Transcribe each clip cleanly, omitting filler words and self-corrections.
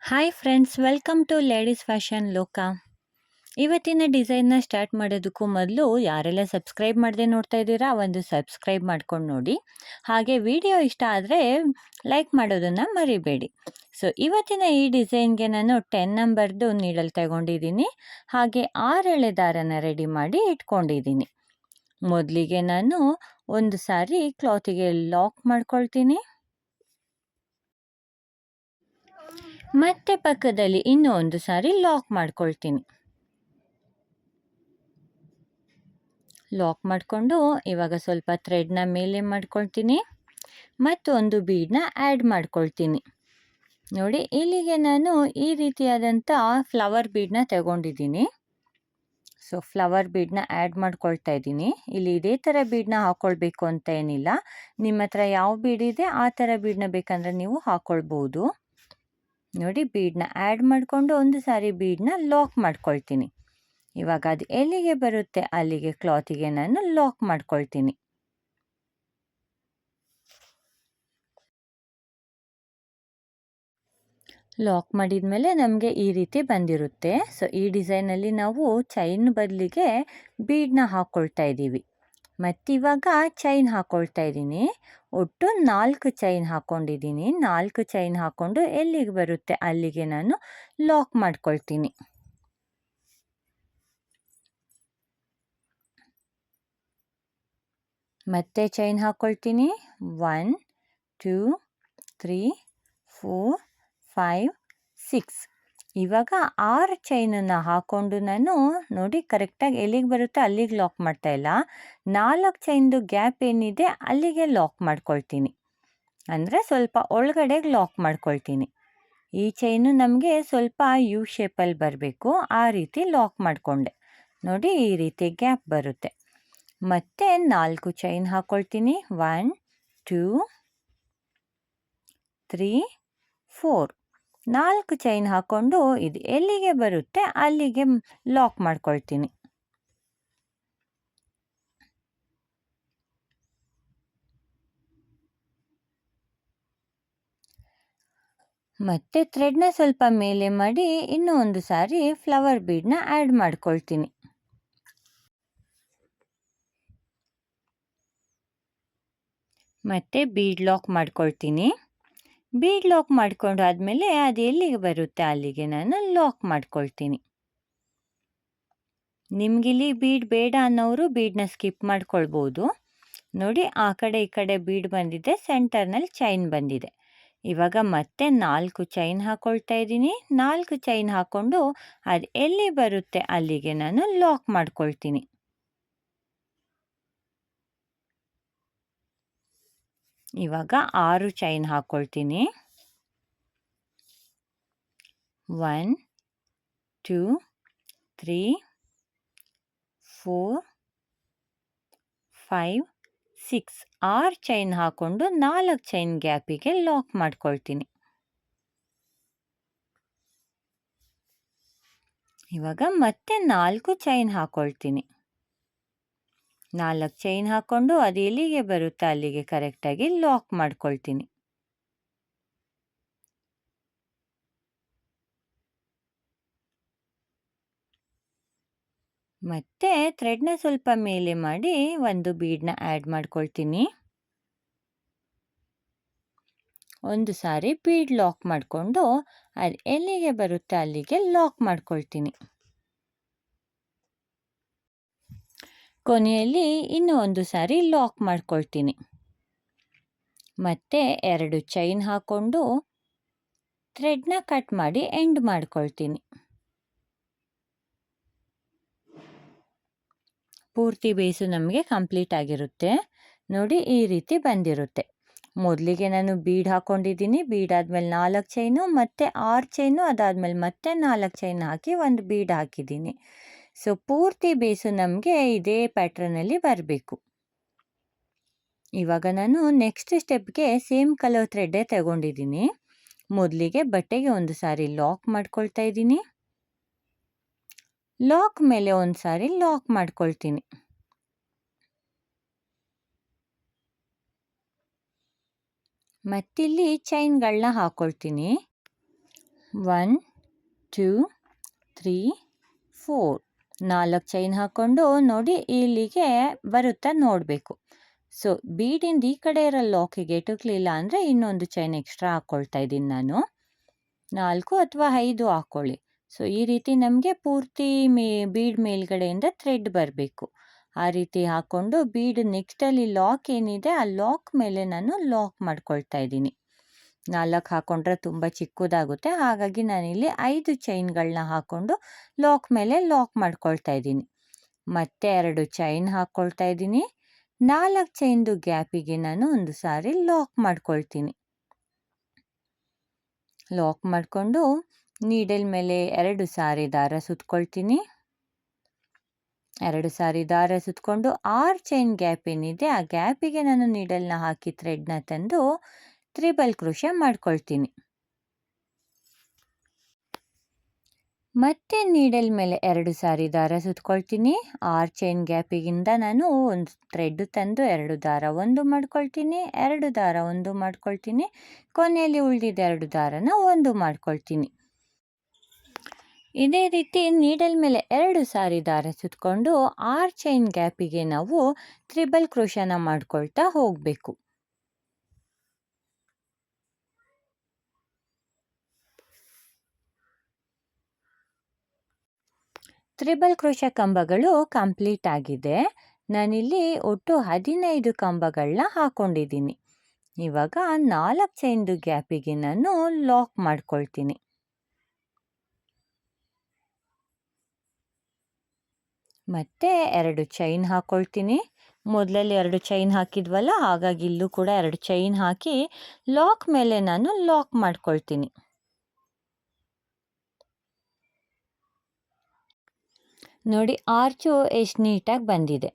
Hi friends, welcome to ladies fashion ಲೋಕ. ಇವತ್ತಿನ ಡಿಸೈನ್ನ start ಮಾಡೋದಕ್ಕೂ ಮೊದಲು ಯಾರೆಲ್ಲ ಸಬ್ಸ್ಕ್ರೈಬ್ ಮಾಡದೆ ನೋಡ್ತಾ ಇದ್ದೀರಾ ಒಂದು ಸಬ್ಸ್ಕ್ರೈಬ್ ಮಾಡ್ಕೊಂಡು ನೋಡಿ. ಹಾಗೆ ವಿಡಿಯೋ ಇಷ್ಟ ಆದರೆ ಲೈಕ್ ಮಾಡೋದನ್ನು ಮರಿಬೇಡಿ. ಸೊ ಇವತ್ತಿನ ಈ ಡಿಸೈನ್ಗೆ ನಾನು 10 ನಂಬರ್ದು ನೀಡಲ್ ತಗೊಂಡಿದ್ದೀನಿ. ಹಾಗೆ 6 ಎಳೆ ದಾರನ ರೆಡಿ ಮಾಡಿ ಇಟ್ಕೊಂಡಿದ್ದೀನಿ. ಮೊದಲಿಗೆ ನಾನು ಒಂದು ಸಾರಿ ಕ್ಲಾತಿಗೆ ಲಾಕ್ ಮಾಡ್ಕೊಳ್ತೀನಿ. ಮತ್ತೆ ಪಕ್ಕದಲ್ಲಿ ಇನ್ನೂ ಒಂದು ಸಾರಿ ಲಾಕ್ ಮಾಡ್ಕೊಳ್ತೀನಿ. ಲಾಕ್ ಮಾಡಿಕೊಂಡು ಇವಾಗ ಸ್ವಲ್ಪ ಥ್ರೆಡ್ನ ಮೇಲೆ ಮಾಡ್ಕೊಳ್ತೀನಿ ಮತ್ತು ಒಂದು ಬೀಡನ್ನ ಆ್ಯಡ್ ಮಾಡ್ಕೊಳ್ತೀನಿ. ನೋಡಿ, ಇಲ್ಲಿಗೆ ನಾನು ಈ ರೀತಿಯಾದಂಥ ಫ್ಲವರ್ ಬೀಡನ್ನ ತಗೊಂಡಿದ್ದೀನಿ. ಸೊ ಫ್ಲವರ್ ಬೀಡನ್ನ ಆ್ಯಡ್ ಮಾಡ್ಕೊಳ್ತಾ ಇದ್ದೀನಿ. ಇಲ್ಲಿ ಇದೇ ಥರ ಬೀಡನ್ನ ಹಾಕ್ಕೊಳ್ಬೇಕು ಅಂತ ಏನಿಲ್ಲ. ನಿಮ್ಮ ಹತ್ರ ಯಾವ ಬೀಡಿದೆ ಆ ಥರ ಬೀಡನ್ನ ಬೇಕಂದರೆ ನೀವು ಹಾಕ್ಕೊಳ್ಬೋದು. ನೋಡಿ, ಬೀಡನ್ನ ಆ್ಯಡ್ ಮಾಡಿಕೊಂಡು ಒಂದು ಸಾರಿ ಬೀಡನ್ನ ಲಾಕ್ ಮಾಡ್ಕೊಳ್ತೀನಿ. ಇವಾಗ ಅದು ಎಲ್ಲಿಗೆ ಬರುತ್ತೆ ಅಲ್ಲಿಗೆ ಕ್ಲಾತಿಗೆ ನಾನು ಲಾಕ್ ಮಾಡ್ಕೊಳ್ತೀನಿ. ಲಾಕ್ ಮಾಡಿದ ಮೇಲೆ ನಮಗೆ ಈ ರೀತಿ ಬಂದಿರುತ್ತೆ. ಸೊ ಈ ಡಿಸೈನಲ್ಲಿ ನಾವು ಚೈನ್ ಬದಲಿಗೆ ಬೀಡನ್ನ ಹಾಕ್ಕೊಳ್ತಾ ಇದ್ದೀವಿ. ಮತ್ತಿವಾಗ ಚೈನ್ ಹಾಕ್ಕೊಳ್ತಾ ಇದ್ದೀನಿ. ಒಟ್ಟು 4 ಚೈನ್ ಹಾಕ್ಕೊಂಡಿದ್ದೀನಿ. 4 ಚೈನ್ ಹಾಕ್ಕೊಂಡು ಎಲ್ಲಿಗೆ ಬರುತ್ತೆ ಅಲ್ಲಿಗೆ ನಾನು ಲಾಕ್ ಮಾಡ್ಕೊಳ್ತೀನಿ. ಮತ್ತೆ ಚೈನ್ ಹಾಕ್ಕೊಳ್ತೀನಿ. 1 2 3 4 5 6. ಇವಾಗ 6 ಚೈನನ್ನು ಹಾಕ್ಕೊಂಡು ನಾನು ನೋಡಿ ಕರೆಕ್ಟಾಗಿ ಎಲ್ಲಿಗೆ ಬರುತ್ತೆ ಅಲ್ಲಿಗೆ ಲಾಕ್ ಮಾಡ್ತಾ ಇಲ್ಲ. 4 ಚೈನ್ದು ಗ್ಯಾಪ್ ಏನಿದೆ ಅಲ್ಲಿಗೆ ಲಾಕ್ ಮಾಡ್ಕೊಳ್ತೀನಿ. ಅಂದರೆ ಸ್ವಲ್ಪ ಒಳಗಡೆಗೆ ಲಾಕ್ ಮಾಡ್ಕೊಳ್ತೀನಿ. ಈ ಚೈನು ನಮಗೆ ಸ್ವಲ್ಪ ಯು ಶೇಪಲ್ಲಿ ಬರಬೇಕು, ಆ ರೀತಿ ಲಾಕ್ ಮಾಡಿಕೊಂಡೆ. ನೋಡಿ, ಈ ರೀತಿ ಗ್ಯಾಪ್ ಬರುತ್ತೆ. ಮತ್ತೆ 4 ಚೈನ್ ಹಾಕ್ಕೊಳ್ತೀನಿ. 1 2 3 4. 4 ಚೈನ್ ಹಾಕ್ಕೊಂಡು ಇದು ಎಲ್ಲಿಗೆ ಬರುತ್ತೆ ಅಲ್ಲಿಗೆ ಲಾಕ್ ಮಾಡ್ಕೊಳ್ತೀನಿ. ಮತ್ತೆ ಥ್ರೆಡ್ನ ಸ್ವಲ್ಪ ಮೇಲೆ ಮಾಡಿ ಇನ್ನೂ ಒಂದು ಸಾರಿ ಫ್ಲವರ್ ಬೀಡನ್ನ ಆ್ಯಡ್ ಮಾಡ್ಕೊಳ್ತೀನಿ. ಮತ್ತೆ ಬೀಡ್ ಲಾಕ್ ಮಾಡ್ಕೊಳ್ತೀನಿ. ಬೀಡ್ ಲಾಕ್ ಮಾಡ್ಕೊಂಡು ಆದಮೇಲೆ ಅದು ಎಲ್ಲಿಗೆ ಬರುತ್ತೆ ಅಲ್ಲಿಗೆ ನಾನು ಲಾಕ್ ಮಾಡ್ಕೊಳ್ತೀನಿ. ನಿಮಗಿಲ್ಲಿ ಬೀಡ್ ಬೇಡ ಅನ್ನೋರು ಬೀಡನ್ನ ಸ್ಕಿಪ್ ಮಾಡ್ಕೊಳ್ಬೋದು. ನೋಡಿ, ಆ ಕಡೆ ಈ ಕಡೆ ಬೀಡ್ ಬಂದಿದೆ, ಸೆಂಟರ್ನಲ್ಲಿ ಚೈನ್ ಬಂದಿದೆ. ಇವಾಗ ಮತ್ತೆ 4 ಚೈನ್ ಹಾಕ್ಕೊಳ್ತಾ ಇದ್ದೀನಿ. 4 ಚೈನ್ ಹಾಕ್ಕೊಂಡು ಅದು ಎಲ್ಲಿ ಬರುತ್ತೆ ಅಲ್ಲಿಗೆ ನಾನು ಲಾಕ್ ಮಾಡ್ಕೊಳ್ತೀನಿ. ಇವಾಗ 6 ಚೈನ್ ಹಾಕ್ಕೊಳ್ತೀನಿ. 1 2 3 4 5 6. 6 ಚೈನ್ ಹಾಕ್ಕೊಂಡು 4 ಚೈನ್ ಗ್ಯಾಪಿಗೆ ಲಾಕ್ ಮಾಡ್ಕೊಳ್ತೀನಿ. ಇವಾಗ ಮತ್ತೆ 4 ಚೈನ್ ಹಾಕ್ಕೊಳ್ತೀನಿ. 4 ಚೈನ್ ಹಾಕ್ಕೊಂಡು ಅದು ಎಲ್ಲಿಗೆ ಬರುತ್ತೆ ಅಲ್ಲಿಗೆ ಕರೆಕ್ಟಾಗಿ ಲಾಕ್ ಮಾಡ್ಕೊಳ್ತೀನಿ. ಮತ್ತೆ ಥ್ರೆಡ್ನ ಸ್ವಲ್ಪ ಮೇಲೆ ಮಾಡಿ ಒಂದು ಬೀಡನ್ನ ಆ್ಯಡ್ ಮಾಡ್ಕೊಳ್ತೀನಿ. ಒಂದು ಸಾರಿ ಬೀಡ್ ಲಾಕ್ ಮಾಡಿಕೊಂಡು ಅದು ಎಲ್ಲಿಗೆ ಬರುತ್ತೆ ಅಲ್ಲಿಗೆ ಲಾಕ್ ಮಾಡ್ಕೊಳ್ತೀನಿ. ಕೊನೆಯಲ್ಲಿ ಇನ್ನೂ ಒಂದು ಸಾರಿ ಲಾಕ್ ಮಾಡ್ಕೊಳ್ತೀನಿ. ಮತ್ತೆ 2 ಚೈನ್ ಹಾಕ್ಕೊಂಡು ಥ್ರೆಡ್ನ ಕಟ್ ಮಾಡಿ ಎಂಡ್ ಮಾಡ್ಕೊಳ್ತೀನಿ. ಪೂರ್ತಿ ಬೇಸು ನಮಗೆ ಕಂಪ್ಲೀಟ್ ಆಗಿರುತ್ತೆ. ನೋಡಿ, ಈ ರೀತಿ ಬಂದಿರುತ್ತೆ. ಮೊದಲಿಗೆ ನಾನು ಬೀಡ್ ಹಾಕ್ಕೊಂಡಿದ್ದೀನಿ. ಬೀಡ್ ಆದಮೇಲೆ 4 ಚೈನು ಮತ್ತು 6 ಚೈನು, ಅದಾದಮೇಲೆ ಮತ್ತೆ 4 ಚೈನ್ ಹಾಕಿ ಒಂದು ಬೀಡ್ ಹಾಕಿದ್ದೀನಿ. ಸೊ ಪೂರ್ತಿ ಬೇಸು ನಮಗೆ ಇದೇ ಪ್ಯಾಟ್ರನಲ್ಲಿ ಬರಬೇಕು. ಇವಾಗ ನಾನು ನೆಕ್ಸ್ಟ್ ಸ್ಟೆಪ್ಗೆ ಸೇಮ್ ಕಲರ್ ಥ್ರೆಡ್ಡೇ ತಗೊಂಡಿದ್ದೀನಿ. ಮೊದಲಿಗೆ ಬಟ್ಟೆಗೆ ಒಂದು ಸಾರಿ ಲಾಕ್ ಮಾಡ್ಕೊಳ್ತಾ ಇದ್ದೀನಿ. ಲಾಕ್ ಮೇಲೆ ಒಂದು ಸಾರಿ ಲಾಕ್ ಮಾಡ್ಕೊಳ್ತೀನಿ. ಮತ್ತಿಲ್ಲಿ ಚೈನ್ಗಳನ್ನ ಹಾಕ್ಕೊಳ್ತೀನಿ. 1 2 3 4 4 ಚೈನ್ ಹಾಕ್ಕೊಂಡು ನೋಡಿ ಇಲ್ಲಿಗೆ ಬರುತ್ತಾ ನೋಡಬೇಕು. ಸೊ ಬೀಡಿಂದ ಈ ಕಡೆ ಇರೋ ಲಾಕಿಗೆ ಎಟುಕಲಿಲ್ಲ ಅಂದರೆ ಇನ್ನೊಂದು ಚೈನ್ ಎಕ್ಸ್ಟ್ರಾ ಹಾಕ್ಕೊಳ್ತಾ ಇದ್ದೀನಿ ನಾನು. 4 ಅಥವಾ 5 ಹಾಕ್ಕೊಳ್ಳಿ. ಸೊ ಈ ರೀತಿ ನಮಗೆ ಪೂರ್ತಿ ಬೀಡ್ ಮೇಲ್ಗಡೆಯಿಂದ ಥ್ರೆಡ್ ಬರಬೇಕು. ಆ ರೀತಿ ಹಾಕ್ಕೊಂಡು ಬೀಡ್ ನೆಕ್ಸ್ಟಲ್ಲಿ ಲಾಕ್ ಏನಿದೆ ಆ ಲಾಕ್ ಮೇಲೆ ನಾನು ಲಾಕ್ ಮಾಡ್ಕೊಳ್ತಾ ಇದ್ದೀನಿ. 4 ಹಾಕ್ಕೊಂಡ್ರೆ ತುಂಬ ಚಿಕ್ಕದಾಗುತ್ತೆ, ಹಾಗಾಗಿ ನಾನಿಲ್ಲಿ 5 ಚೈನ್ಗಳನ್ನ ಹಾಕ್ಕೊಂಡು ಲಾಕ್ ಮೇಲೆ ಲಾಕ್ ಮಾಡ್ಕೊಳ್ತಾ ಇದ್ದೀನಿ. ಮತ್ತೆ 2 ಚೈನ್ ಹಾಕ್ಕೊಳ್ತಾ ಇದ್ದೀನಿ. 4 ಚೈನ್ದು ಗ್ಯಾಪಿಗೆ ನಾನು ಒಂದು ಸಾರಿ ಲಾಕ್ ಮಾಡ್ಕೊಳ್ತೀನಿ. ಲಾಕ್ ಮಾಡಿಕೊಂಡು ನೀಡಲ್ ಮೇಲೆ 2 ಸಾರಿ ದಾರ ಸುತ್ಕೊಳ್ತೀನಿ. 2 ಸಾರಿ ದಾರ ಸುತ್ಕೊಂಡು 6 ಚೈನ್ ಗ್ಯಾಪ್ ಏನಿದೆ ಆ ಗ್ಯಾಪಿಗೆ ನಾನು ನೀಡಲ್ನ ಹಾಕಿ ಥ್ರೆಡ್ನ ತಂದು ತ್ರಿಬಲ್ ಕ್ರೋಶೆ ಮಾಡ್ಕೊಳ್ತೀನಿ. ಮತ್ತೆ ನೀಡಲ್ ಮೇಲೆ 2 ಸಾರಿ ದಾರ ಸುತ್ಕೊಳ್ತೀನಿ. 6 ಚೈನ್ ಗ್ಯಾಪಿಗಿಂದ ನಾನು ಒಂದು ಥ್ರೆಡ್ ತಂದು 2 ದಾರ ಒಂದು ಮಾಡ್ಕೊಳ್ತೀನಿ, 2 ದಾರ ಒಂದು ಮಾಡ್ಕೊಳ್ತೀನಿ, ಕೊನೆಯಲ್ಲಿ ಉಳಿದಿದ್ದ 2 ದಾರನ ಒಂದು ಮಾಡ್ಕೊಳ್ತೀನಿ. ಇದೇ ರೀತಿ ನೀಡಲ್ ಮೇಲೆ 2 ಸಾರಿ ದಾರ ಸುತ್ಕೊಂಡು 6 ಚೈನ್ ಗ್ಯಾಪಿಗೆ ನಾವು ತ್ರಿಬಲ್ ಕ್ರೋಶನ ಮಾಡ್ಕೊಳ್ತಾ ಹೋಗಬೇಕು. ತ್ರಿಬಲ್ ಕ್ರೋಶ ಕಂಬಗಳು ಕಂಪ್ಲೀಟ್ ಆಗಿದೆ. ನಾನಿಲ್ಲಿ ಒಟ್ಟು 15 ಕಂಬಗಳನ್ನ ಹಾಕ್ಕೊಂಡಿದ್ದೀನಿ. ಇವಾಗ 4 ಚೈನ್ದು ಗ್ಯಾಪಿಗೆ ನಾನು ಲಾಕ್ ಮಾಡ್ಕೊಳ್ತೀನಿ. ಮತ್ತೆ 2 ಚೈನ್ ಹಾಕ್ಕೊಳ್ತೀನಿ. ಮೊದಲಲ್ಲಿ 2 ಚೈನ್ ಹಾಕಿದ್ವಲ್ಲ, ಹಾಗಾಗಿ ಇಲ್ಲೂ ಕೂಡ 2 ಚೈನ್ ಹಾಕಿ ಲಾಕ್ ಮೇಲೆ ನಾನು ಲಾಕ್ ಮಾಡ್ಕೊಳ್ತೀನಿ. ನೋಡಿ ಆರ್ಚು ಎಷ್ಟು ನೀಟಾಗಿ ಬಂದಿದೆ.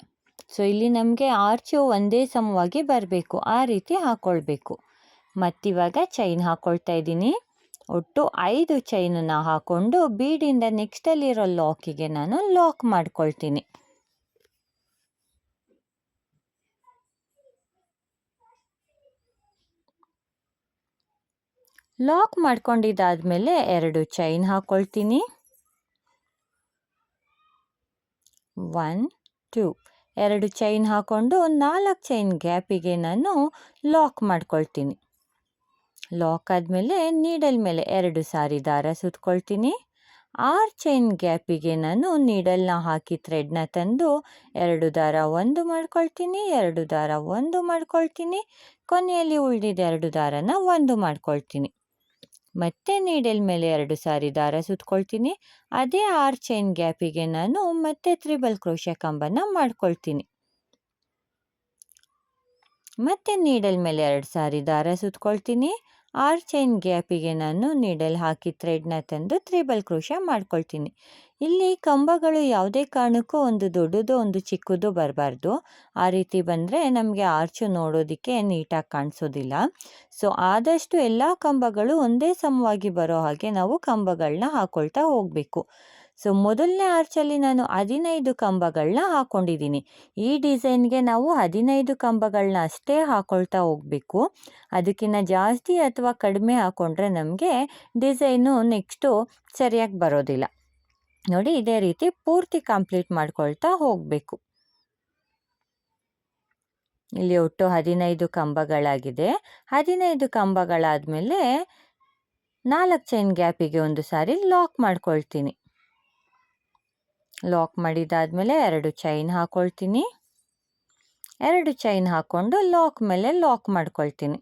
ಸೊ ಇಲ್ಲಿ ನಮಗೆ ಆರ್ಚು ಒಂದೇ ಸಮವಾಗಿ ಬರಬೇಕು, ಆ ರೀತಿ ಹಾಕ್ಕೊಳ್ಬೇಕು. ಮತ್ತಿವಾಗ ಚೈನ್ ಹಾಕ್ಕೊಳ್ತಾ ಇದ್ದೀನಿ. ಒಟ್ಟು 5 ಚೈನನ್ನು ಹಾಕ್ಕೊಂಡು ಬೀಡಿಂದ ನೆಕ್ಸ್ಟಲ್ಲಿರೋ ಲಾಕಿಗೆ ನಾನು ಲಾಕ್ ಮಾಡ್ಕೊಳ್ತೀನಿ. ಲಾಕ್ ಮಾಡ್ಕೊಂಡಿದ್ದಾದಮೇಲೆ 2 ಚೈನ್ ಹಾಕ್ಕೊಳ್ತೀನಿ. 1 2 2 ಚೈನ್ ಹಾಕ್ಕೊಂಡು 4 ಚೈನ್ ಗ್ಯಾಪಿಗೆ ನಾನು ಲಾಕ್ ಮಾಡ್ಕೊಳ್ತೀನಿ. ಲಾಕ್ ಆದಮೇಲೆ ನೀಡಲ್ ಮೇಲೆ 2 ಸಾರಿ ದಾರ ಸುತ್ಕೊಳ್ತೀನಿ. 6 ಚೈನ್ ಗ್ಯಾಪಿಗೆ ನಾನು ನೀಡಲ್ನ ಹಾಕಿ ಥ್ರೆಡ್ನ ತಂದು 2 ದಾರ ಒಂದು ಮಾಡ್ಕೊಳ್ತೀನಿ, 2 ದಾರ ಒಂದು ಮಾಡ್ಕೊಳ್ತೀನಿ, ಕೊನೆಯಲ್ಲಿ ಉಳಿದಿದ್ದ 2 ದಾರನ ಒಂದು ಮಾಡ್ಕೊಳ್ತೀನಿ. ಮತ್ತೆ ನೀಡಲ್ ಮೇಲೆ 2 ಸಾರಿ ದಾರ ಸುತ್ಕೊಳ್ತೀನಿ. ಅದೇ 6 ಚೈನ್ ಗ್ಯಾಪಿಗೆ ನಾನು ಮತ್ತೆ ತ್ರಿಬಲ್ ಕ್ರೋಶೆ ಕಂಬನ ಮಾಡ್ಕೊಳ್ತೀನಿ. ಮತ್ತೆ ನೀಡಲ್ ಮೇಲೆ 2 ಸಾರಿ ದಾರ ಸುತ್ಕೊಳ್ತೀನಿ. 6 ಚೈನ್ ಗ್ಯಾಪಿಗೆ ನಾನು ನೀಡಲ್ ಹಾಕಿ ಥ್ರೆಡ್ನ ತಂದು ತ್ರಿಬಲ್ ಕ್ರೋಶೆ ಮಾಡ್ಕೊಳ್ತೀನಿ. ಇಲ್ಲಿ ಕಂಬಗಳು ಯಾವುದೇ ಕಾರಣಕ್ಕೂ ಒಂದು ದೊಡ್ಡದು ಒಂದು ಚಿಕ್ಕದು ಬರಬಾರ್ದು. ಆ ರೀತಿ ಬಂದರೆ ನಮಗೆ ಆರ್ಚು ನೋಡೋದಕ್ಕೆ ನೀಟಾಗಿ ಕಾಣಿಸೋದಿಲ್ಲ. ಸೊ ಆದಷ್ಟು ಎಲ್ಲ ಕಂಬಗಳು ಒಂದೇ ಸಮವಾಗಿ ಬರೋ ಹಾಗೆ ನಾವು ಕಂಬಗಳನ್ನ ಹಾಕ್ಕೊಳ್ತಾ ಹೋಗಬೇಕು. ಸೊ ಮೊದಲನೇ ಆರ್ಚಲ್ಲಿ ನಾನು 15 ಕಂಬಗಳನ್ನ ಹಾಕ್ಕೊಂಡಿದ್ದೀನಿ. ಈ ಡಿಸೈನ್ಗೆ ನಾವು 15 ಕಂಬಗಳನ್ನ ಅಷ್ಟೇ ಹಾಕ್ಕೊಳ್ತಾ ಹೋಗಬೇಕು. ಅದಕ್ಕಿಂತ ಜಾಸ್ತಿ ಅಥವಾ ಕಡಿಮೆ ಹಾಕ್ಕೊಂಡ್ರೆ ನಮಗೆ ಡಿಸೈನು ನೆಕ್ಸ್ಟು ಸರಿಯಾಗಿ ಬರೋದಿಲ್ಲ. ನೋಡಿ ಇದೇ ರೀತಿ ಪೂರ್ತಿ ಕಂಪ್ಲೀಟ್ ಮಾಡ್ಕೊಳ್ತಾ ಹೋಗಬೇಕು. ಇಲ್ಲಿ ಒಟ್ಟು 15 ಕಂಬಗಳಾಗಿದೆ. 15 ಕಂಬಗಳಾದಮೇಲೆ 4 ಚೈನ್ ಗ್ಯಾಪಿಗೆ ಒಂದು ಸಾರಿ ಲಾಕ್ ಮಾಡ್ಕೊಳ್ತೀನಿ. ಲಾಕ್ ಮಾಡಿದಾದಮೇಲೆ 2 ಚೈನ್ ಹಾಕ್ಕೊಳ್ತೀನಿ. 2 ಚೈನ್ ಹಾಕ್ಕೊಂಡು ಲಾಕ್ ಮೇಲೆ ಲಾಕ್ ಮಾಡ್ಕೊಳ್ತೀನಿ.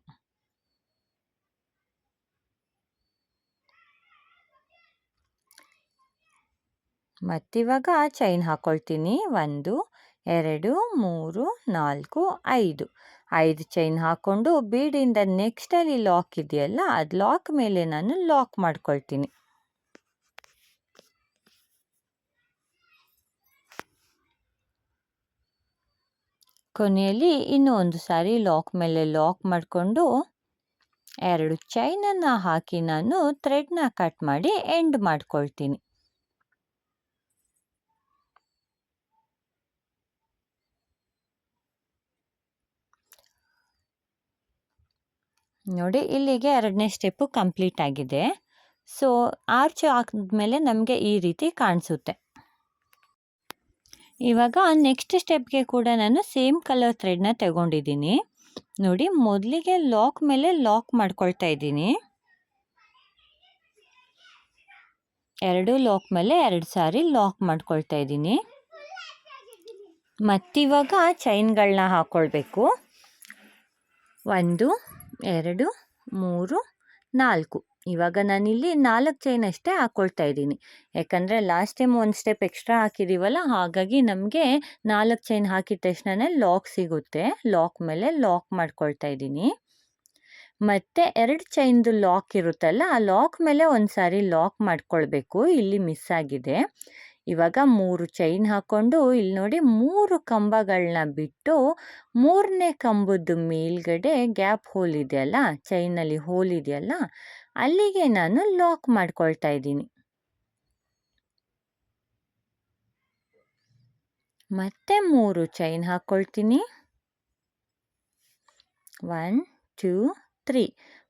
ಮತ್ತಿವಾಗ ಚೈನ್ ಹಾಕ್ಕೊಳ್ತೀನಿ. 1 2 3 4 5 5 ಚೈನ್ ಹಾಕ್ಕೊಂಡು ಬೀಡಿಂದ ನೆಕ್ಸ್ಟಲ್ಲಿ ಲಾಕ್ ಇದೆಯಲ್ಲ ಅದು ಲಾಕ್ ಮೇಲೆ ನಾನು ಲಾಕ್ ಮಾಡ್ಕೊಳ್ತೀನಿ. ಕೊನೆಯಲ್ಲಿ ಇನ್ನೂ ಒಂದು ಸಾರಿ ಲಾಕ್ ಮೇಲೆ ಲಾಕ್ ಮಾಡಿಕೊಂಡು 2 ಚೈನನ್ನು ಹಾಕಿ ನಾನು ಥ್ರೆಡ್ನ ಕಟ್ ಮಾಡಿ ಎಂಡ್ ಮಾಡ್ಕೊಳ್ತೀನಿ. ನೋಡಿ ಇಲ್ಲಿಗೆ 2ನೇ ಸ್ಟೆಪ್ಪು ಕಂಪ್ಲೀಟ್ ಆಗಿದೆ. ಸೊ ಆರ್ಚ್ ಹಾಕಿದ್ಮೇಲೆ ನಮಗೆ ಈ ರೀತಿ ಕಾಣಿಸುತ್ತೆ. ಇವಾಗ ನೆಕ್ಸ್ಟ್ ಸ್ಟೆಪ್ಗೆ ಕೂಡ ನಾನು ಸೇಮ್ ಕಲರ್ ಥ್ರೆಡ್ನ ತಗೊಂಡಿದ್ದೀನಿ. ನೋಡಿ, ಮೊದಲಿಗೆ ಲಾಕ್ ಮೇಲೆ ಲಾಕ್ ಮಾಡ್ಕೊಳ್ತಾ ಇದ್ದೀನಿ. 2 ಲಾಕ್ ಮೇಲೆ 2 ಸಾರಿ ಲಾಕ್ ಮಾಡ್ಕೊಳ್ತಾ ಇದ್ದೀನಿ. ಮತ್ತಿವಾಗ ಚೈನ್ಗಳನ್ನ ಹಾಕ್ಕೊಳ್ಬೇಕು. 1 2 3 4. ಇವಾಗ ನಾನಿಲ್ಲಿ 4 ಚೈನ್ ಅಷ್ಟೇ ಹಾಕ್ಕೊಳ್ತಾ ಇದ್ದೀನಿ. ಯಾಕಂದರೆ ಲಾಸ್ಟ್ ಟೈಮ್ ಒಂದು ಸ್ಟೆಪ್ ಎಕ್ಸ್ಟ್ರಾ ಹಾಕಿದ್ದೀವಲ್ಲ, ಹಾಗಾಗಿ ನಮಗೆ 4 ಚೈನ್ ಹಾಕಿದ ತಕ್ಷಣವೇ ಲಾಕ್ ಸಿಗುತ್ತೆ. ಲಾಕ್ ಮೇಲೆ ಲಾಕ್ ಮಾಡ್ಕೊಳ್ತಾ ಇದ್ದೀನಿ. ಮತ್ತು 2 ಚೈನ್ದು ಲಾಕ್ ಇರುತ್ತಲ್ಲ, ಆ ಲಾಕ್ ಮೇಲೆ ಒಂದು ಸಾರಿ ಲಾಕ್ ಮಾಡ್ಕೊಳ್ಬೇಕು. ಇಲ್ಲಿ ಮಿಸ್ ಆಗಿದೆ. ಇವಾಗ 3 ಚೈನ್ ಹಾಕ್ಕೊಂಡು ಇಲ್ಲಿ ನೋಡಿ 3 ಕಂಬಗಳನ್ನ ಬಿಟ್ಟು 3ನೇ ಕಂಬದ ಮೇಲ್ಗಡೆ ಗ್ಯಾಪ್ ಹೋಲ್ ಇದೆಯಲ್ಲ, ಚೈನಲ್ಲಿ ಹೋಲ್ ಇದೆಯಲ್ಲ, ಅಲ್ಲಿಗೆ ನಾನು ಲಾಕ್ ಮಾಡ್ಕೊಳ್ತಾ ಇದ್ದೀನಿ. ಮತ್ತೆ 3 ಚೈನ್ ಹಾಕ್ಕೊಳ್ತೀನಿ. 1 2 3.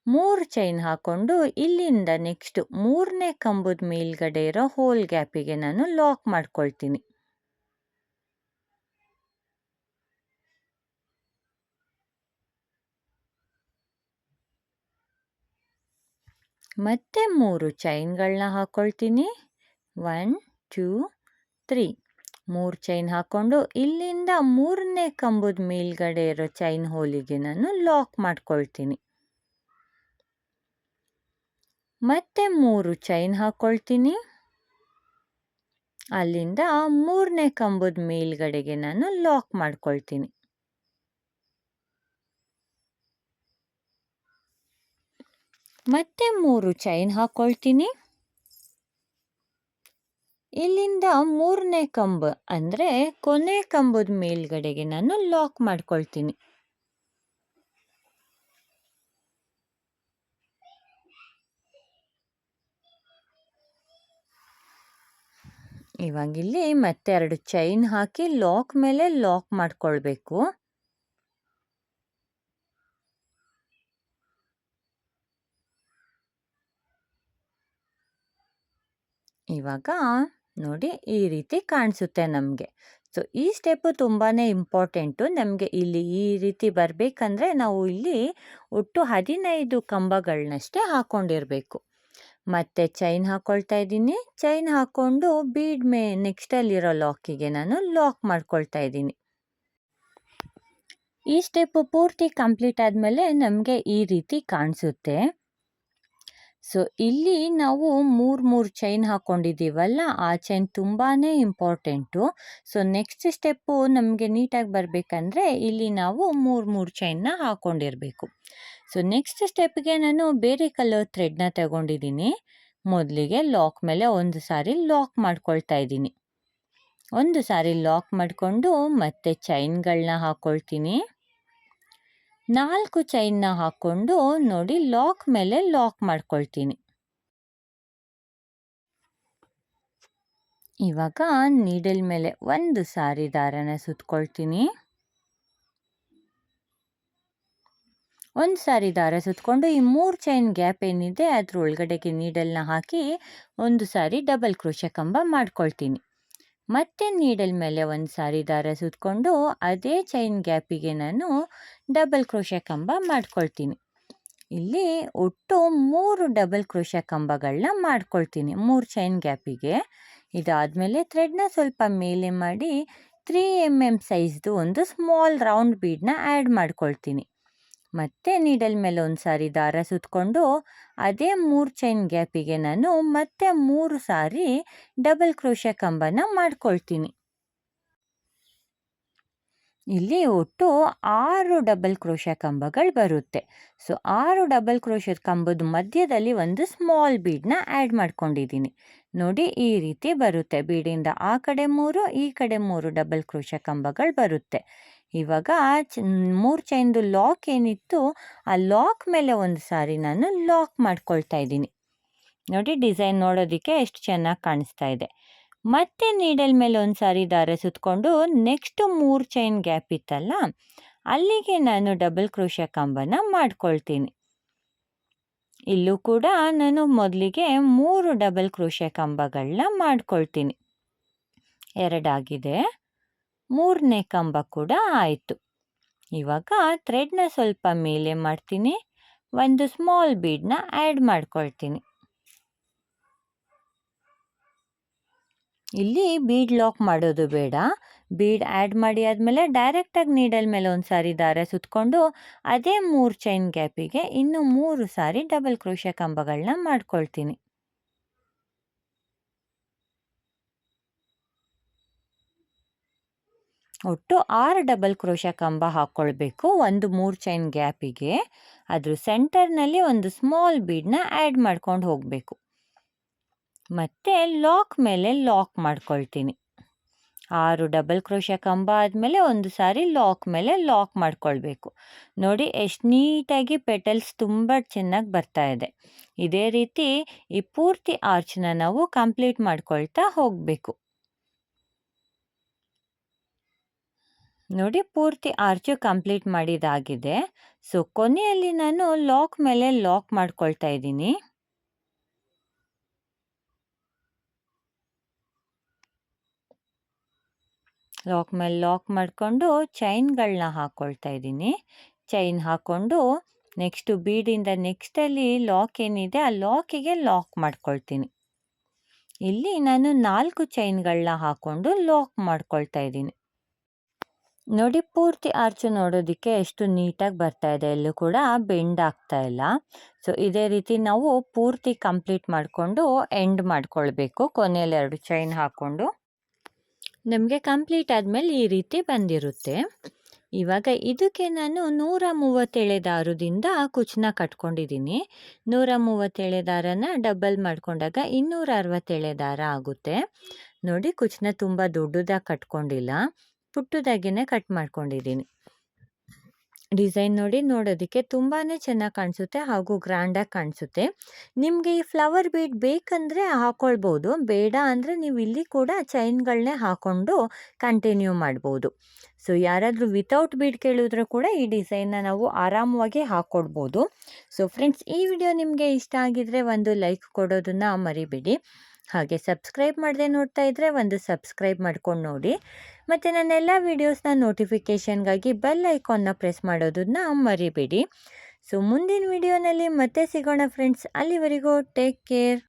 3 ಚೈನ್ ಹಾಕ್ಕೊಂಡು ಇಲ್ಲಿಂದ ನೆಕ್ಸ್ಟ್ 3ನೇ ಕಂಬದ ಮೇಲ್ಗಡೆ ಇರೋ ಹೋಲ್ ಗ್ಯಾಪಿಗೆ ನಾನು ಲಾಕ್ ಮಾಡ್ಕೊಳ್ತೀನಿ. ಮತ್ತೆ 3 ಚೈನ್ಗಳನ್ನ ಹಾಕ್ಕೊಳ್ತೀನಿ. 1 2 3. 3 ಚೈನ್ ಹಾಕ್ಕೊಂಡು ಇಲ್ಲಿಂದ 3ನೇ ಕಂಬದ ಮೇಲ್ಗಡೆ ಇರೋ ಚೈನ್ ಹೋಲಿಗೆ ನಾನು ಲಾಕ್ ಮಾಡ್ಕೊಳ್ತೀನಿ. ಮತ್ತೆ 3 ಚೈನ್ ಹಾಕ್ಕೊಳ್ತೀನಿ. ಅಲ್ಲಿಂದ 3ನೇ ಕಂಬದ ಮೇಲ್ಗಡೆಗೆ ನಾನು ಲಾಕ್ ಮಾಡ್ಕೊಳ್ತೀನಿ. ಮತ್ತೆ 3 ಚೈನ್ ಹಾಕ್ಕೊಳ್ತೀನಿ. ಇಲ್ಲಿಂದ 3ನೇ ಕಂಬ ಅಂದರೆ ಕೊನೆ ಕಂಬದ ಮೇಲ್ಗಡೆಗೆ ನಾನು ಲಾಕ್ ಮಾಡ್ಕೊಳ್ತೀನಿ. ಇವಾಗಿಲ್ಲಿ ಮತ್ತೆ 2 ಚೈನ್ ಹಾಕಿ ಲಾಕ್ ಮೇಲೆ ಲಾಕ್ ಮಾಡ್ಕೊಳ್ಬೇಕು. ಇವಾಗ ನೋಡಿ ಈ ರೀತಿ ಕಾಣಿಸುತ್ತೆ ನಮಗೆ. ಸೊ ಈ ಸ್ಟೆಪ್ಪು ತುಂಬಾ ಇಂಪಾರ್ಟೆಂಟು. ನಮಗೆ ಇಲ್ಲಿ ಈ ರೀತಿ ಬರಬೇಕಂದ್ರೆ ನಾವು ಇಲ್ಲಿ ಒಟ್ಟು 15 ಕಂಬಗಳನ್ನಷ್ಟೇ ಹಾಕ್ಕೊಂಡಿರಬೇಕು. ಮತ್ತೆ ಚೈನ್ ಹಾಕ್ಕೊಳ್ತಾ ಇದ್ದೀನಿ. ಚೈನ್ ಹಾಕ್ಕೊಂಡು ಬೀಡ್ ನೆಕ್ಸ್ಟಲ್ಲಿರೋ ಲಾಕಿಗೆ ನಾನು ಲಾಕ್ ಮಾಡ್ಕೊಳ್ತಾ ಇದ್ದೀನಿ. ಈ ಸ್ಟೆಪ್ಪು ಪೂರ್ತಿ ಕಂಪ್ಲೀಟ್ ಆದಮೇಲೆ ನಮಗೆ ಈ ರೀತಿ ಕಾಣಿಸುತ್ತೆ. ಸೊ ಇಲ್ಲಿ ನಾವು 3 ಚೈನ್ ಹಾಕ್ಕೊಂಡಿದ್ದೀವಲ್ಲ, ಆ ಚೈನ್ ತುಂಬಾ ಇಂಪಾರ್ಟೆಂಟು. ಸೊ ನೆಕ್ಸ್ಟ್ ಸ್ಟೆಪ್ಪು ನಮಗೆ ನೀಟಾಗಿ ಬರಬೇಕಂದ್ರೆ ಇಲ್ಲಿ ನಾವು 3 ಚೈನ್ನ ಹಾಕ್ಕೊಂಡಿರಬೇಕು. ಸೊ ನೆಕ್ಸ್ಟ್ ಸ್ಟೆಪ್ಗೆ ನಾನು ಬೇರೆ ಕಲರ್ ಥ್ರೆಡ್ನ ತಗೊಂಡಿದ್ದೀನಿ. ಮೊದಲಿಗೆ ಲಾಕ್ ಮೇಲೆ ಒಂದು ಸಾರಿ ಲಾಕ್ ಮಾಡ್ಕೊಳ್ತಾ ಇದ್ದೀನಿ. ಒಂದು ಸಾರಿ ಲಾಕ್ ಮಾಡಿಕೊಂಡು ಮತ್ತೆ ಚೈನ್ಗಳನ್ನ ಹಾಕ್ಕೊಳ್ತೀನಿ. 4 ಚೈನ್ನ ಹಾಕ್ಕೊಂಡು ನೋಡಿ ಲಾಕ್ ಮೇಲೆ ಲಾಕ್ ಮಾಡ್ಕೊಳ್ತೀನಿ. ಇವಾಗ ನೀಡಲ್ ಮೇಲೆ ಒಂದು ಸಾರಿ ದಾರನ ಸುತ್ಕೊಳ್ತೀನಿ. ಒಂದು ಸಾರಿ ದಾರ ಸುತ್ಕೊಂಡು ಈ 3 ಚೈನ್ ಗ್ಯಾಪ್ ಏನಿದೆ ಅದ್ರ ಒಳಗಡೆಗೆ ನೀಡಲ್ನ ಹಾಕಿ ಒಂದು ಸಾರಿ ಡಬಲ್ ಕ್ರೋಶೆ ಕಂಬ ಮಾಡ್ಕೊಳ್ತೀನಿ. ಮತ್ತೆ ನೀಡಲ್ ಮೇಲೆ ಒಂದು ಸಾರಿ ದಾರ ಸುತ್ಕೊಂಡು ಅದೇ ಚೈನ್ ಗ್ಯಾಪಿಗೆ ನಾನು ಡಬಲ್ ಕ್ರೋಶೆ ಕಂಬ ಮಾಡ್ಕೊಳ್ತೀನಿ. ಇಲ್ಲಿ ಒಟ್ಟು 3 ಡಬಲ್ ಕ್ರೋಶೆ ಕಂಬಗಳನ್ನ ಮಾಡ್ಕೊಳ್ತೀನಿ 3 ಚೈನ್ ಗ್ಯಾಪಿಗೆ. ಇದಾದಮೇಲೆ ಥ್ರೆಡ್ನ ಸ್ವಲ್ಪ ಮೇಲೆ ಮಾಡಿ 3 mm ಸೈಜ್ದು ಒಂದು ಸ್ಮಾಲ್ ರೌಂಡ್ ಬೀಡನ್ನ ಆ್ಯಡ್ ಮಾಡ್ಕೊಳ್ತೀನಿ. ಮತ್ತೆ ನೀಡಲ್ ಮೇಲೆ ಒಂದು ಸಾರಿ ದಾರ ಸುತ್ಕೊಂಡು ಅದೇ 3 ಚೈನ್ ಗ್ಯಾಪಿಗೆ ನಾನು ಮತ್ತೆ 3 ಸಾರಿ ಡಬಲ್ ಕ್ರೋಶೆ ಕಂಬನ ಮಾಡ್ಕೊಳ್ತೀನಿ. ಇಲ್ಲಿ ಒಟ್ಟು 6 ಡಬಲ್ ಕ್ರೋಶೆ ಕಂಬಗಳು ಬರುತ್ತೆ. ಸೊ 6 ಡಬಲ್ ಕ್ರೋಶೆದ ಕಂಬದ ಮಧ್ಯದಲ್ಲಿ ಒಂದು ಸ್ಮಾಲ್ ಬೀಡನ್ನ ಆ್ಯಡ್ ಮಾಡ್ಕೊಂಡಿದ್ದೀನಿ. ನೋಡಿ ಈ ರೀತಿ ಬರುತ್ತೆ. ಬೀಡಿಂದ ಆ ಕಡೆ 3 ಈ ಕಡೆ 3 ಡಬಲ್ ಕ್ರೋಶೆ ಕಂಬಗಳು ಬರುತ್ತೆ. ಇವಾಗ 3 ಚೈನ್ದು ಲಾಕ್ ಏನಿತ್ತು ಆ ಲಾಕ್ ಮೇಲೆ ಒಂದು ಸಾರಿ ನಾನು ಲಾಕ್ ಮಾಡ್ಕೊಳ್ತಾ ಇದ್ದೀನಿ. ನೋಡಿ ಡಿಸೈನ್ ನೋಡೋದಕ್ಕೆ ಎಷ್ಟು ಚೆನ್ನಾಗಿ ಕಾಣಿಸ್ತಾ ಇದೆ. ಮತ್ತೆ ನೀಡಲ್ ಮೇಲೆ ಒಂದು ಸಾರಿ ದಾರ ಸುತ್ಕೊಂಡು ನೆಕ್ಸ್ಟ್ 3 ಚೈನ್ ಗ್ಯಾಪ್ ಇತ್ತಲ್ಲ ಅಲ್ಲಿಗೆ ನಾನು ಡಬಲ್ ಕ್ರೋಶೆ ಕಂಬನ ಮಾಡ್ಕೊಳ್ತೀನಿ. ಇಲ್ಲೂ ಕೂಡ ನಾನು ಮೊದಲಿಗೆ 3 ಡಬಲ್ ಕ್ರೋಶೆ ಕಂಬಗಳನ್ನ ಮಾಡ್ಕೊಳ್ತೀನಿ. 2 ಆಗಿದೆ. 3ನೇ ಕಂಬ ಕೂಡ ಆಯಿತು. ಇವಾಗ ಥ್ರೆಡ್ನ ಸ್ವಲ್ಪ ಮೇಲೆ ಮಾಡ್ತೀನಿ. ಒಂದು ಸ್ಮಾಲ್ ಬೀಡನ್ನ ಆ್ಯಡ್ ಮಾಡ್ಕೊಳ್ತೀನಿ. ಇಲ್ಲಿ ಬೀಡ್ ಲಾಕ್ ಮಾಡೋದು ಬೇಡ. ಬೀಡ್ ಆ್ಯಡ್ ಮಾಡಿ ಆದಮೇಲೆ ಡೈರೆಕ್ಟಾಗಿ ನೀಡಲ್ ಮೇಲೆ ಒಂದು ಸಾರಿ ದಾರ ಸುತ್ತಕೊಂಡು ಅದೇ 3 ಚೈನ್ ಗ್ಯಾಪಿಗೆ ಇನ್ನೂ 3 ಸಾರಿ ಡಬಲ್ ಕ್ರೋಶೆ ಕಂಬಗಳನ್ನ ಮಾಡ್ಕೊಳ್ತೀನಿ. ಒಟ್ಟು 6 ಡಬಲ್ ಕ್ರೋಶೆ ಕಂಬ ಹಾಕ್ಕೊಳ್ಬೇಕು ಒಂದು 3 ಚೈನ್ ಗ್ಯಾಪಿಗೆ. ಅದ್ರ ಸೆಂಟರ್ನಲ್ಲಿ ಒಂದು ಸ್ಮಾಲ್ ಬೀಡನ್ನ ಆ್ಯಡ್ ಮಾಡ್ಕೊಂಡು ಹೋಗಬೇಕು. ಮತ್ತು ಲಾಕ್ ಮೇಲೆ ಲಾಕ್ ಮಾಡ್ಕೊಳ್ತೀನಿ. 6 ಡಬಲ್ ಕ್ರೋಶೆ ಕಂಬ ಆದಮೇಲೆ ಒಂದು ಸಾರಿ ಲಾಕ್ ಮೇಲೆ ಲಾಕ್ ಮಾಡ್ಕೊಳ್ಬೇಕು. ನೋಡಿ ಎಷ್ಟು ನೀಟಾಗಿ ಪೆಟಲ್ಸ್ ತುಂಬ ಚೆನ್ನಾಗಿ ಬರ್ತಾ ಇದೆ. ಇದೇ ರೀತಿ ಈ ಪೂರ್ತಿ ಆರ್ಚ್ನ ನಾವು ಕಂಪ್ಲೀಟ್ ಮಾಡ್ಕೊಳ್ತಾ ಹೋಗಬೇಕು. ನೋಡಿ ಪೂರ್ತಿ ಆರ್ಚು ಕಂಪ್ಲೀಟ್ ಮಾಡಿದಾಗಿದೆ. ಸೊ ಕೊನೆಯಲ್ಲಿ ನಾನು ಲಾಕ್ ಮೇಲೆ ಲಾಕ್ ಮಾಡ್ಕೊಳ್ತಾ ಇದ್ದೀನಿ. ಲಾಕ್ ಮೇಲೆ ಲಾಕ್ ಮಾಡಿಕೊಂಡು ಚೈನ್ಗಳನ್ನ ಹಾಕ್ಕೊಳ್ತಾ ಇದ್ದೀನಿ. ಚೈನ್ ಹಾಕ್ಕೊಂಡು ನೆಕ್ಸ್ಟು ಬೀಡಿಂದ ನೆಕ್ಸ್ಟಲ್ಲಿ ಲಾಕ್ ಏನಿದೆ ಆ ಲಾಕಿಗೆ ಲಾಕ್ ಮಾಡ್ಕೊಳ್ತೀನಿ. ಇಲ್ಲಿ ನಾನು 4 ಚೈನ್ಗಳನ್ನ ಹಾಕ್ಕೊಂಡು ಲಾಕ್ ಮಾಡ್ಕೊಳ್ತಾ ಇದ್ದೀನಿ. ನೋಡಿ ಪೂರ್ತಿ ಆರ್ಚು ನೋಡೋದಕ್ಕೆ ಎಷ್ಟು ನೀಟಾಗಿ ಬರ್ತಾ ಇದೆ. ಎಲ್ಲೂ ಕೂಡ ಬೆಂಡ್ ಆಗ್ತಾ ಇಲ್ಲ. ಸೊ ಇದೇ ರೀತಿ ನಾವು ಪೂರ್ತಿ ಕಂಪ್ಲೀಟ್ ಮಾಡಿಕೊಂಡು ಎಂಡ್ ಮಾಡ್ಕೊಳ್ಬೇಕು. ಕೊನೆಯಲ್ಲಿ 2 ಚೈನ್ ಹಾಕ್ಕೊಂಡು ನಮಗೆ ಕಂಪ್ಲೀಟ್ ಆದಮೇಲೆ ಈ ರೀತಿ ಬಂದಿರುತ್ತೆ. ಇವಾಗ ಇದಕ್ಕೆ ನಾನು 137 ದಾರದಿಂದ ಕುಚ್ಚನ್ನ ಕಟ್ಕೊಂಡಿದ್ದೀನಿ. 137 ದಾರನ ಡಬಲ್ ಮಾಡ್ಕೊಂಡಾಗ 267 ದಾರ ಆಗುತ್ತೆ. ನೋಡಿ ಕುಚ್ಚನ್ನ ತುಂಬ ದೊಡ್ಡದಾಗಿ ಕಟ್ಕೊಂಡಿಲ್ಲ, ಪುಟ್ಟದಾಗಿನೇ ಕಟ್ ಮಾಡ್ಕೊಂಡಿದ್ದೀನಿ. ಡಿಸೈನ್ ನೋಡಿ ನೋಡೋದಕ್ಕೆ ತುಂಬಾ ಚೆನ್ನಾಗಿ ಕಾಣಿಸುತ್ತೆ ಹಾಗೂ ಗ್ರ್ಯಾಂಡಾಗಿ ಕಾಣಿಸುತ್ತೆ. ನಿಮಗೆ ಈ ಫ್ಲವರ್ ಬೀಡ್ ಬೇಕಂದರೆ ಹಾಕ್ಕೊಳ್ಬೋದು, ಬೇಡ ಅಂದರೆ ನೀವು ಇಲ್ಲಿ ಕೂಡ ಚೈನ್ಗಳನ್ನೇ ಹಾಕ್ಕೊಂಡು ಕಂಟಿನ್ಯೂ ಮಾಡ್ಬೋದು. ಸೊ ಯಾರಾದರೂ ವಿತೌಟ್ ಬೀಡ್ ಕೇಳಿದ್ರೂ ಕೂಡ ಈ ಡಿಸೈನ್ನ ನಾವು ಆರಾಮವಾಗಿ ಹಾಕ್ಕೊಡ್ಬೋದು. ಸೊ ಫ್ರೆಂಡ್ಸ್, ಈ ವಿಡಿಯೋ ನಿಮಗೆ ಇಷ್ಟ ಆಗಿದರೆ ಒಂದು ಲೈಕ್ ಕೊಡೋದನ್ನು ಮರಿಬೇಡಿ. ಹಾಗೆ ಸಬ್ಸ್ಕ್ರೈಬ್ ಮಾಡದೆ ನೋಡ್ತಾ ಇದ್ದರೆ ಒಂದು ಸಬ್ಸ್ಕ್ರೈಬ್ ಮಾಡ್ಕೊಂಡು ನೋಡಿ. ಮತ್ತು ನನ್ನೆಲ್ಲ ವೀಡಿಯೋಸ್ನ ನೋಟಿಫಿಕೇಷನ್ಗಾಗಿ ಬೆಲ್ ಐಕಾನ್ನ ಪ್ರೆಸ್ ಮಾಡೋದನ್ನ ಮರಿಬೇಡಿ. ಸೊ ಮುಂದಿನ ವಿಡಿಯೋನಲ್ಲಿ ಮತ್ತೆ ಸಿಗೋಣ ಫ್ರೆಂಡ್ಸ್. ಅಲ್ಲಿವರೆಗೂ ಟೇಕ್ ಕೇರ್.